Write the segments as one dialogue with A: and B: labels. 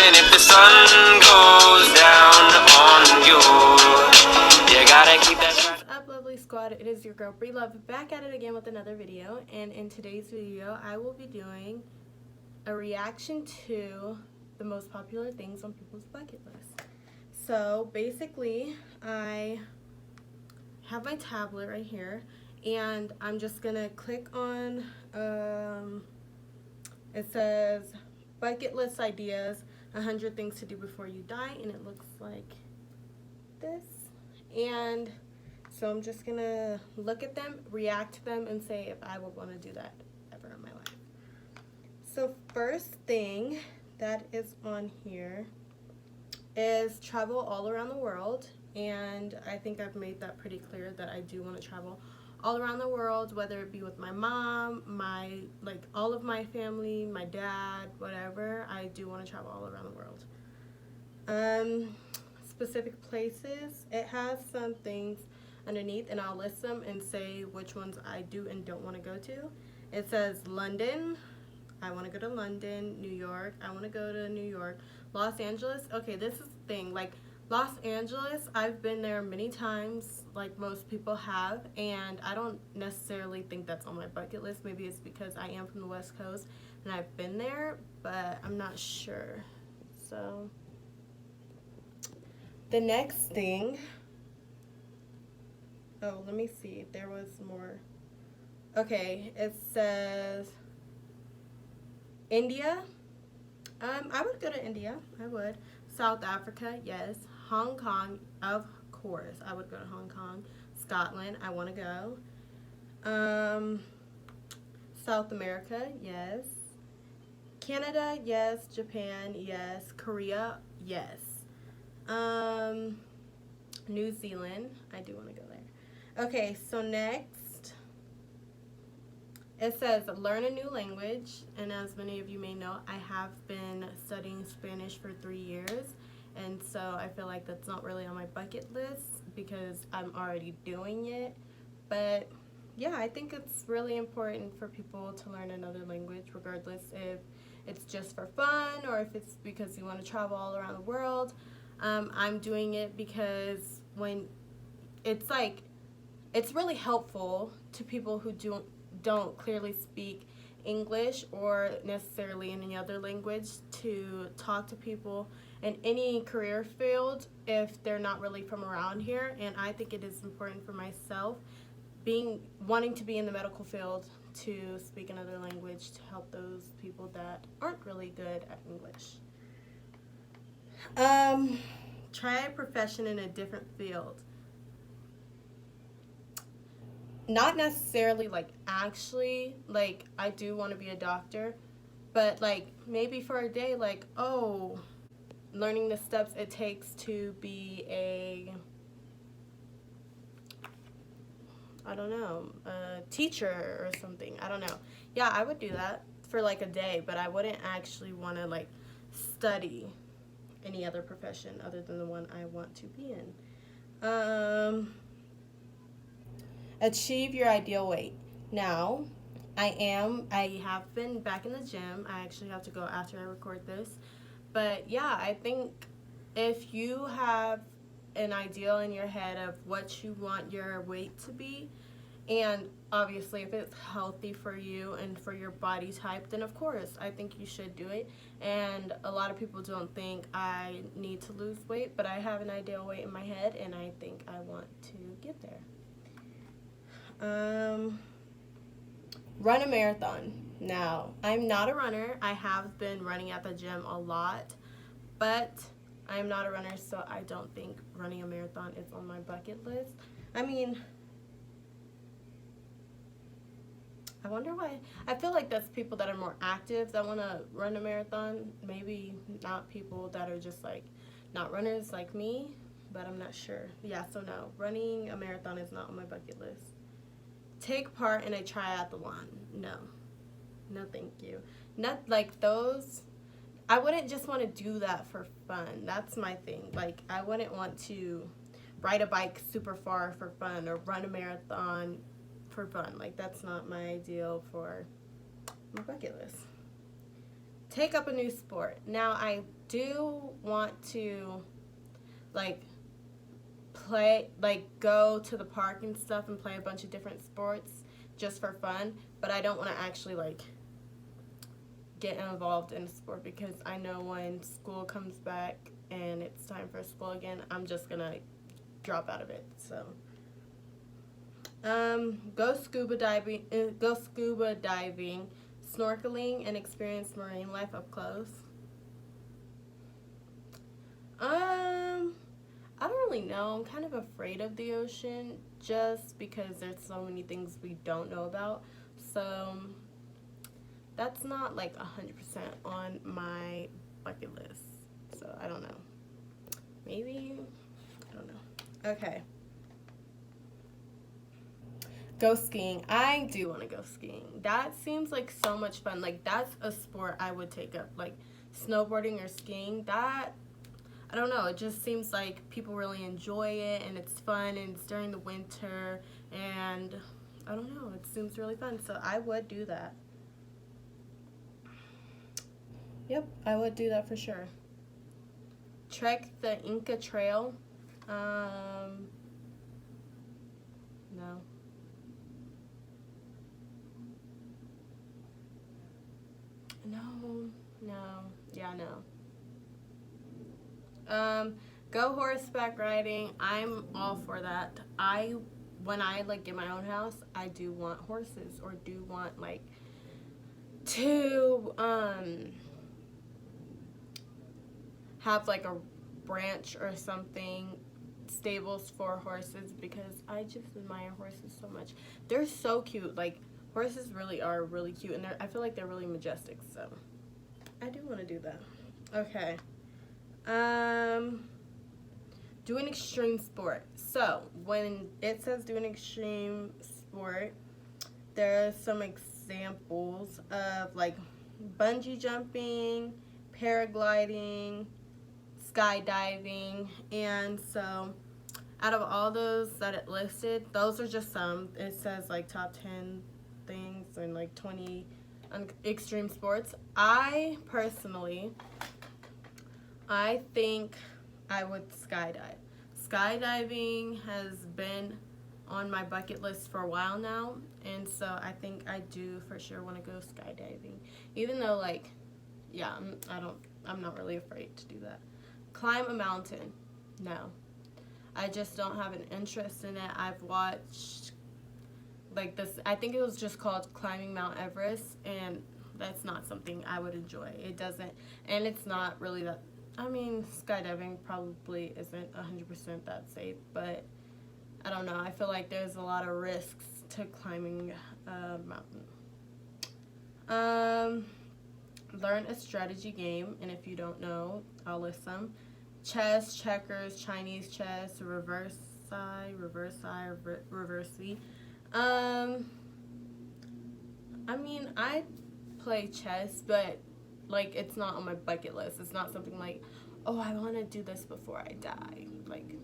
A: even if the sun goes down on you. You gotta keep that.
B: What's up, lovely squad? It is your girl Bree Love back at it again with another video, and in today's video I will be doing a reaction to the most popular things on people's bucket list. So basically I have my tablet right here and I'm just gonna click on it says bucket list ideas, 100 things to do before you die, and it looks like this. And so I'm just gonna look at them, react to them, and say if I would want to do that ever in my life. So first thing that is on here is travel all around the world, and I think I've made that pretty clear that I do want to travel all around the world, whether it be with my mom, all of my family, my dad, whatever. I do want to travel all around the world. Specific places, it has some things underneath, and I'll list them and say which ones I do and don't want to go to. It says London, I want to go to London. New York, I want to go to New York. Los Angeles, okay, this is the thing, like Los Angeles, I've been there many times, like most people have, and I don't necessarily think that's on my bucket list. Maybe it's because I am from the West Coast and I've been there, but I'm not sure. So the next thing, oh, let me see, there was more. Okay, it says India. I would go to India, I would. South Africa, yes. Hong Kong, of course, I would go to Hong Kong. Scotland, I want to go. South America, yes. Canada, yes. Japan, yes. Korea, yes. New Zealand, I do want to go there. Okay, so next, it says learn a new language, and as many of you may know, I have been studying Spanish for 3 years, and so I feel like that's not really on my bucket list because I'm already doing it. But yeah, I think it's really important for people to learn another language, regardless if it's just for fun or if it's because you want to travel all around the world. I'm doing it because when it's like, it's really helpful to people who don't clearly speak English or necessarily any other language to talk to people in any career field if they're not really from around here. And I think it is important for myself, wanting to be in the medical field, to speak another language to help those people that aren't really good at English. Try a profession in a different field. Not necessarily like actually, like I do want to be a doctor, but like maybe for a day, like, oh, learning the steps it takes to be a, I don't know, a teacher or something. I don't know. Yeah, I would do that for like a day, but I wouldn't actually want to like study any other profession other than the one I want to be in. Achieve your ideal weight. Now, I have been back in the gym. I actually have to go after I record this. But yeah, I think if you have an ideal in your head of what you want your weight to be, and obviously if it's healthy for you and for your body type, then of course I think you should do it. And a lot of people don't think I need to lose weight, but I have an ideal weight in my head and I think I want to get there. Run a marathon. Now, I'm not a runner. I have been running at the gym a lot, but I'm not a runner, so I don't think running a marathon is on my bucket list. I mean, I wonder why. I feel like that's people that are more active that want to run a marathon. Maybe not people that are just like not runners like me, but I'm not sure. Yeah, so no, running a marathon is not on my bucket list. Take part in a triathlon. No, thank you. Not like those. I wouldn't just want to do that for fun. That's my thing. Like, I wouldn't want to ride a bike super far for fun or run a marathon for fun. Like, that's not my ideal for my bucket list. take up a new sport. Now, I do want to, like, go to the park and stuff and play a bunch of different sports just for fun, but I don't want to actually, like, get involved in a sport because I know when school comes back and it's time for school again, I'm just gonna drop out of it. So go scuba diving, snorkeling, and experience marine life up close. I don't really know. I'm kind of afraid of the ocean just because there's so many things we don't know about. So that's not like 100% on my bucket list. So I don't know. Maybe, I don't know. Okay. Go skiing. I do want to go skiing. That seems like so much fun. Like, that's a sport I would take up. Like, snowboarding or skiing, that, I don't know, it just seems like people really enjoy it and it's fun and it's during the winter and I don't know, it seems really fun. So I would do that. Yep, I would do that for sure. Trek the Inca Trail. No. Yeah, no. Go horseback riding. I'm all for that. When I like get my own house, I do want horses or do want like to have like a ranch or something, stables for horses, because I just admire horses so much. They're so cute. Like, horses really are really cute, and I feel like they're really majestic, so I do want to do that. Okay. Do an extreme sport. So when it says do an extreme sport, there are some examples of like bungee jumping, paragliding, skydiving, and so out of all those that it listed, those are just some. It says like top 10 things and like 20 extreme sports. I think I would skydive. Skydiving has been on my bucket list for a while now, and so I think I do for sure want to go skydiving. Even though, like, yeah, I'm not really afraid to do that. Climb a mountain. No. I just don't have an interest in it. I've watched like this, I think it was just called Climbing Mount Everest, and that's not something I would enjoy. It doesn't, and it's not really that, I mean, skydiving probably isn't 100% that safe, but I don't know. I feel like there's a lot of risks to climbing a mountain. Learn a strategy game, and if you don't know, I'll list them. Chess, checkers, Chinese chess, reverse V. I mean, I play chess, but like, it's not on my bucket list. It's not something like, oh, I want to do this before I die. Like,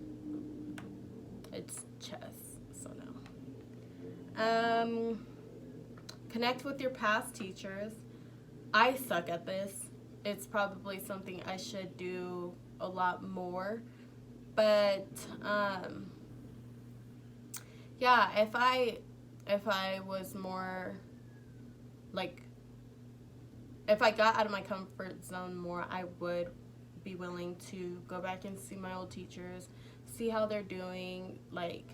B: it's chess, so no. Connect with your past teachers. I suck at this. It's probably something I should do a lot more, but yeah, if I was more like, if I got out of my comfort zone more, I would be willing to go back and see my old teachers, see how they're doing, like,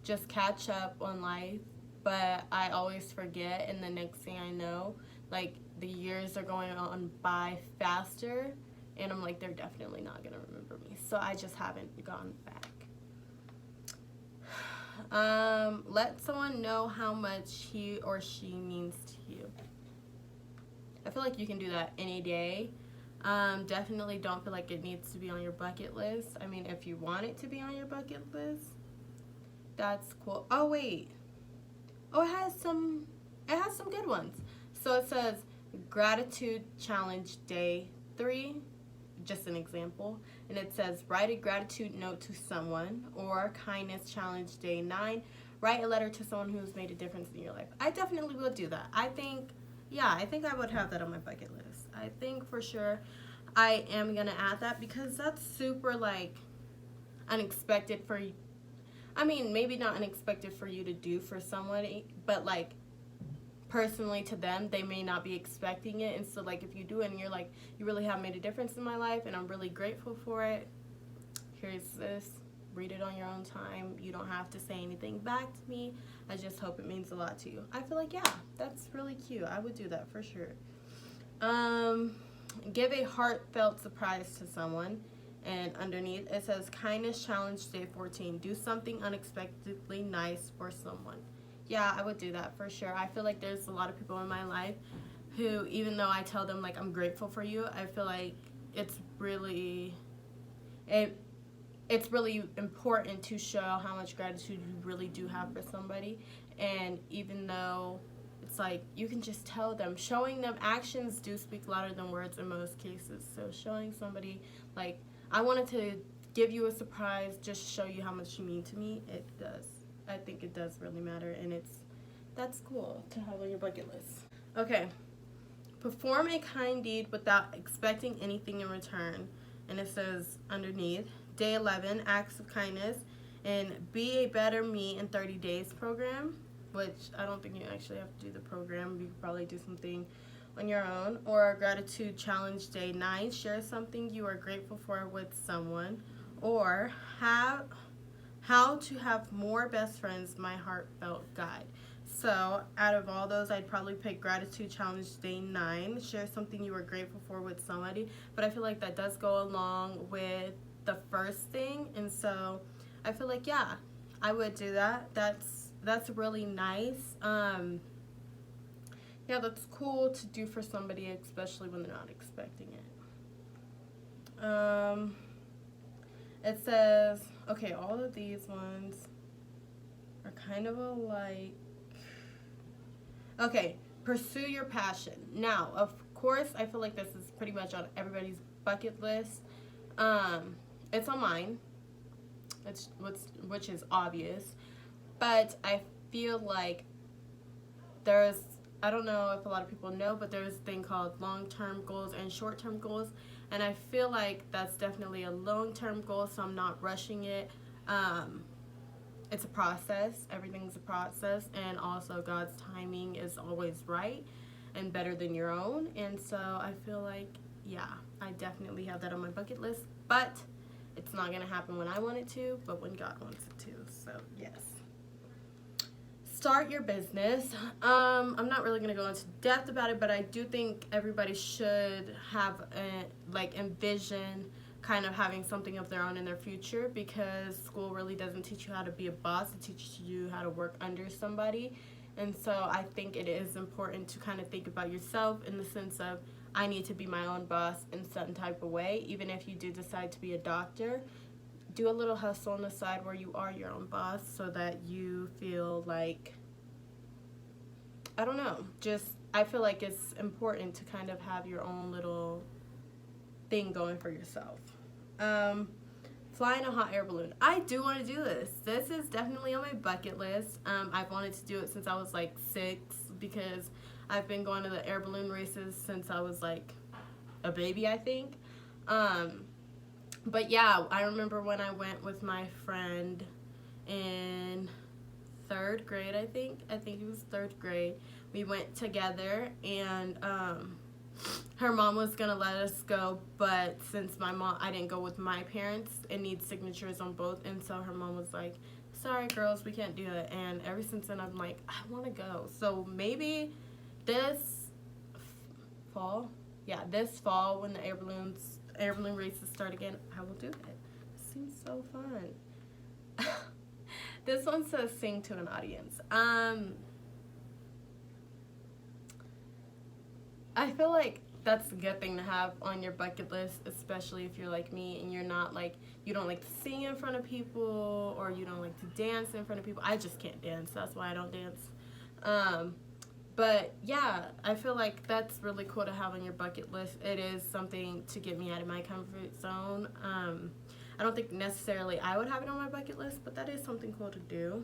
B: just catch up on life. But I always forget, and the next thing I know, like, the years are going on by faster, and I'm like, they're definitely not gonna remember me. So I just haven't gone back. Let someone know how much he or she means to you. I feel like you can do that any day. Definitely don't feel like it needs to be on your bucket list. I mean, if you want it to be on your bucket list, that's cool. Oh, wait. Oh, it has some good ones. So it says Gratitude Challenge Day 3, just an example. And it says write a gratitude note to someone, or Kindness Challenge Day 9, write a letter to someone who's made a difference in your life. I definitely will do that. I think I would have that on my bucket list. I think for sure I am gonna add that because that's super like unexpected for you. I mean, maybe not unexpected for you to do for somebody, but like personally to them, they may not be expecting it. And so like if you do it and you're like, you really have made a difference in my life and I'm really grateful for it, here's this, read it on your own time. You don't have to say anything back to me. I just hope it means a lot to you. I feel like, yeah, that's really cute. I would do that for sure. Give a heartfelt surprise to someone. And underneath it says kindness challenge day 14. Do something unexpectedly nice for someone. Yeah, I would do that for sure. I feel like there's a lot of people in my life who, even though I tell them like I'm grateful for you, I feel like it's really important to show how much gratitude you really do have for somebody. And even though it's like you can just tell them, showing them actions do speak louder than words in most cases. So showing somebody like, I wanted to give you a surprise, just show you how much you mean to me, it does. I think it does really matter, and that's cool to have on your bucket list. Okay, perform a kind deed without expecting anything in return. And it says underneath, day 11, acts of kindness, and be a better me in 30 days program, which I don't think you actually have to do the program. You could probably do something on your own. Or gratitude challenge day 9, share something you are grateful for with someone. Or how to have more best friends, my heartfelt guide. So out of all those, I'd probably pick gratitude challenge day 9, share something you are grateful for with somebody. But I feel like that does go along with the first thing, and so I feel like, yeah, I would do that. That's really nice. Yeah, that's cool to do for somebody, especially when they're not expecting it. It says, okay, all of these ones are kind of alike. Okay, pursue your passion. Now, of course, I feel like this is pretty much on everybody's bucket list. It's on mine, which is obvious, but I feel like I don't know if a lot of people know, but there's a thing called long-term goals and short-term goals, and I feel like that's definitely a long-term goal, so I'm not rushing it. It's a process. Everything's a process, and also God's timing is always right and better than your own, and so I feel like, yeah, I definitely have that on my bucket list, but it's not going to happen when I want it to, but when God wants it to, so yes. Start your business. I'm not really going to go into depth about it, but I do think everybody should have envision kind of having something of their own in their future, because school really doesn't teach you how to be a boss. It teaches you how to work under somebody. And so I think it is important to kind of think about yourself in the sense of, I need to be my own boss in some type of way. Even if you do decide to be a doctor, do a little hustle on the side where you are your own boss, so that you feel like, I don't know, just I feel like it's important to kind of have your own little thing going for yourself. Flying a hot air balloon. I do want to do this. This is definitely on my bucket list. I've wanted to do it since I was like 6, because I've been going to the air balloon races since I was like a baby, I think. But yeah, I remember when I went with my friend in 3rd grade, I think it was 3rd grade. We went together, and her mom was gonna let us go, but since I didn't go with my parents, it needs signatures on both, and so her mom was like, sorry girls, we can't do it. And ever since then I'm like, I want to go. So maybe this fall when the air balloon races start again, I will do it. It seems so fun. This one says sing to an audience. I feel like that's a good thing to have on your bucket list, especially if you're like me and you're not like, you don't like to sing in front of people, or you don't like to dance in front of people. I just can't dance. That's why I don't dance. But yeah, I feel like that's really cool to have on your bucket list. It is something to get me out of my comfort zone. I don't think necessarily I would have it on my bucket list, but that is something cool to do.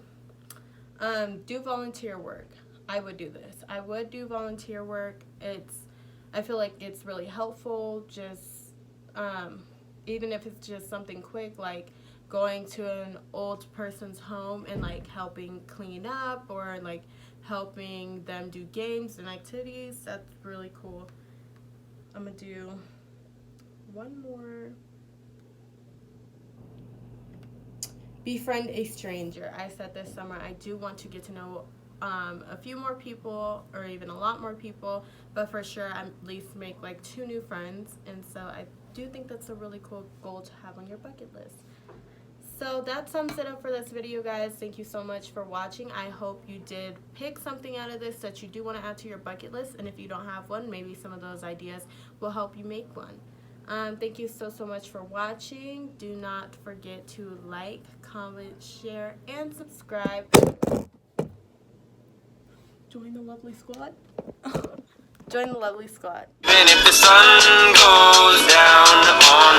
B: Do volunteer work. I would do this. I would do volunteer work. I feel like it's really helpful. Just even if it's just something quick, like going to an old person's home and like helping clean up, or like helping them do games and activities. That's really cool. I'm gonna do one more. Befriend a stranger. I said this summer I do want to get to know a few more people, or even a lot more people, but for sure at least make like 2 new friends. And so I do think that's a really cool goal to have on your bucket list. So that sums it up for this video, guys. Thank you so much for watching. I hope you did pick something out of this that you do want to add to your bucket list, and if you don't have one, maybe some of those ideas will help you make one. Thank you so much for watching. Do not forget to like, comment, share, and subscribe. Join the lovely squad. Join the lovely squad.
A: Even if the sun goes down on